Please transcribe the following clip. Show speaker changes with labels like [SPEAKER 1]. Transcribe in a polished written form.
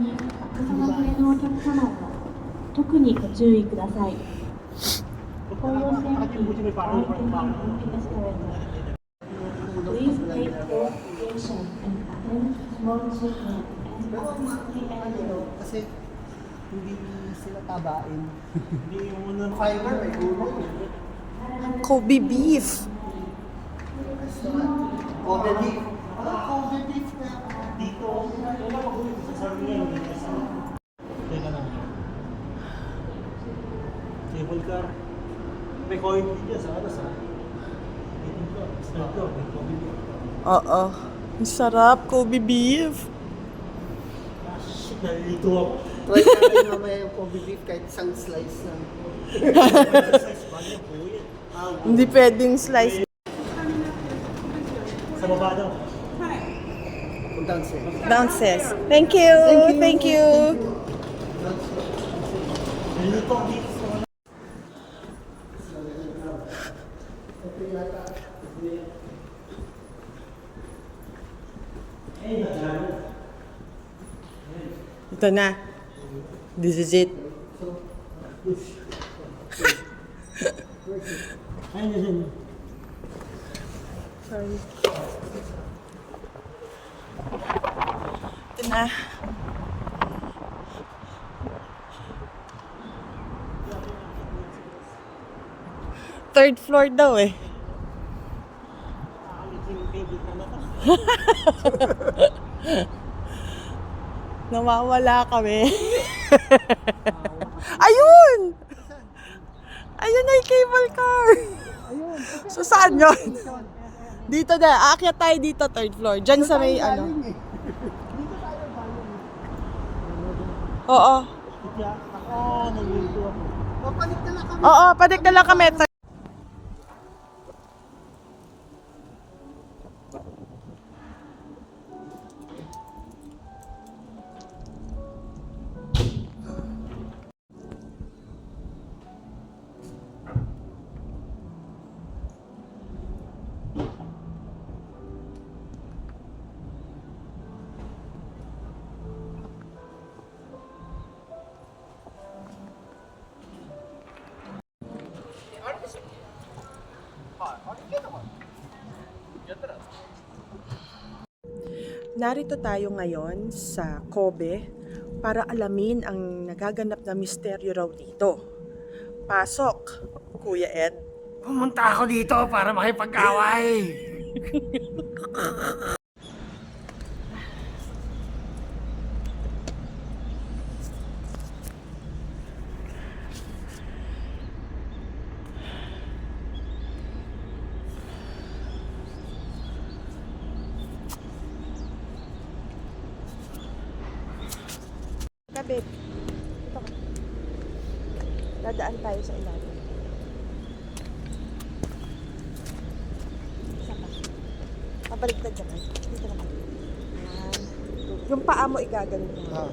[SPEAKER 1] にバック様連れのお客様は特にご注意ください。For your safety, all taking restaurant. Please take care attention and attend small children and actively animals.
[SPEAKER 2] Kasi hindi sila tabain. Hindi yung unang fiber, may gulong.
[SPEAKER 3] Kobe beef.
[SPEAKER 2] Kobe beef. Kobe beef na. Dito. Sasabi niya yung teka lang. Cable car. May coin dito sa alas ha. Dito, may Kobe beef.
[SPEAKER 3] Oo. Ang sarap, Kobe beef.
[SPEAKER 2] Shit, nalilito ako.
[SPEAKER 4] Try natin mamaya yung Kobe beef kahit isang slice lang.
[SPEAKER 3] Hindi pwedeng slice.
[SPEAKER 2] Sa baba daw.
[SPEAKER 4] Downstairs.
[SPEAKER 3] Downstairs. Thank you. Thank you.
[SPEAKER 2] Nalilito ako dito sa wala.
[SPEAKER 3] Ito na. This is it.
[SPEAKER 2] Ayun.
[SPEAKER 3] Sorry. Ito na. Third floor daw eh. Nawawala kami. Ayun! Ayun na yung cable car. So saan yun? Dito na. Aakyat tayo dito, third floor. Diyan sa may ano. Oo.
[SPEAKER 2] Ako, nalilito ako.
[SPEAKER 4] Papalit na lang kami.
[SPEAKER 3] Oo, panik na lang kami. Narito tayo ngayon sa Kobe para alamin ang nagaganap na misteryo raw dito. Pasok, Kuya Ed.
[SPEAKER 2] Pumunta ako dito para makipag-away.
[SPEAKER 3] Kabit. Ito ka. Dadaan tayo sa ilalim. Isa pa. Pabaliktad ka. Dito naman. Ayan. Yung paa mo igagano mo.